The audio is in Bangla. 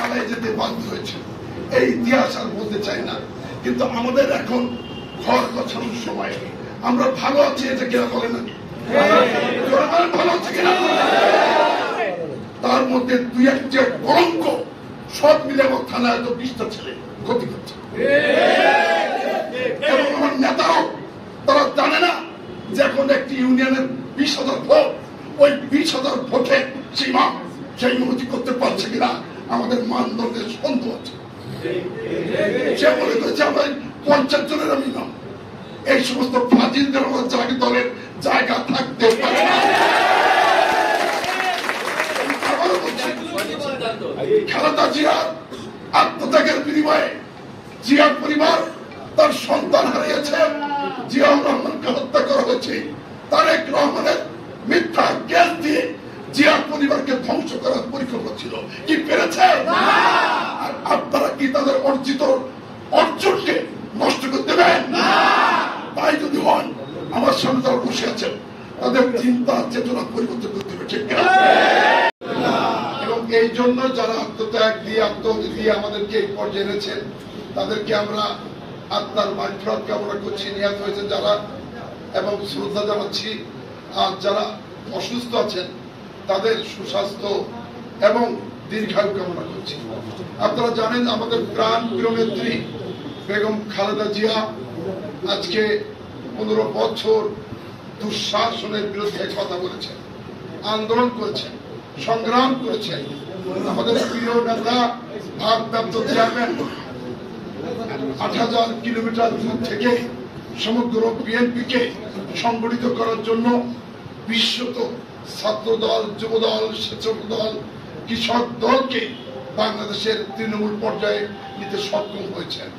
পালিয়ে যেতে বাধ্য হয়েছে। এই ইতিহাস আর বলতে চাই না, কিন্তু আমাদের এখন ঘর গোছানোর সময়। আমরা ভালো আছি এটা কেনা বলে না, ভালো আছে কিনা? তার মধ্যে দুই একটা কলঙ্ক সব মিলে আমার থানায় তো 20টা ছেলে ক্ষতি করছে। এবং আমার নেতারাও তারা জানে না যে এখন একটি ইউনিয়নের 20,000 ভোট, ওই 20,000 ভোটে সেই উন্নতি করতে পারছে কিনা আমাদের মানদণ্ডের সন্দেহ আছে। সে মনে করেছে আমরা 50 জনের আমি নাম, এই সমস্ত ফাজিলদের আমাদের দলের জায়গা থাকতে পারে না। খালেদা জিয়ার আত্মত্যাগের বিনিময়ে জিয়া পরিবার তার সন্তান হারিয়েছে, জিয়াউর রহমানকে হত্যা করা হয়েছে, তারেক রহমানের মিথ্যা কেস দিয়ে জিয়া পরিবারকে ধ্বংস করার পরিকল্পনা ছিল, কি পেরেছে? আর আপনারা কি তাদের অর্জিত অর্জনকে নষ্ট করতে দেবেন? তাই যদি হন, আমার সামনে যারা বসে আছেন তাদের চিন্তা চেতনা পরিবর্তন করতে হবে, ঠিক না? এবং এই জন্য যারা আত্মত্যাগ দিয়ে আত্মহত্যা দিয়ে আমাদেরকে এই পর্যায়ে এনেছেন তাদেরকে আমরা আত্মার মাগফিরাত কামনা করছি, নিহত হয়েছে যারা, এবং শ্রদ্ধা জানাচ্ছি। আর যারা অসুস্থ আছেন তাদের সুস্বাস্থ্য এবং দীর্ঘায়ু কামনা করছি। আপনারা জানেন আমাদের প্রাণ প্রিয় নেত্রী বেগম খালেদা জিয়া আজকে 15 বছর দুঃশাসনের বিরুদ্ধে কথা বলেছেন, আন্দোলন করেছেন, সংগ্রাম করেছেন। আমাদের প্রিয় নেতা ভারপ্রাপ্ত চেয়ারম্যান 8,000 কিলোমিটার দূর থেকে সমগ্র বিএনপিকে সংগঠিত করার জন্য বিশ্বত ছাত্র দল, যুব দল, স্বেচ্ছাসেবক দল, কৃষক দলকে বাংলাদেশের তৃণমূল পর্যায়ে নিতে সক্ষম হয়েছেন।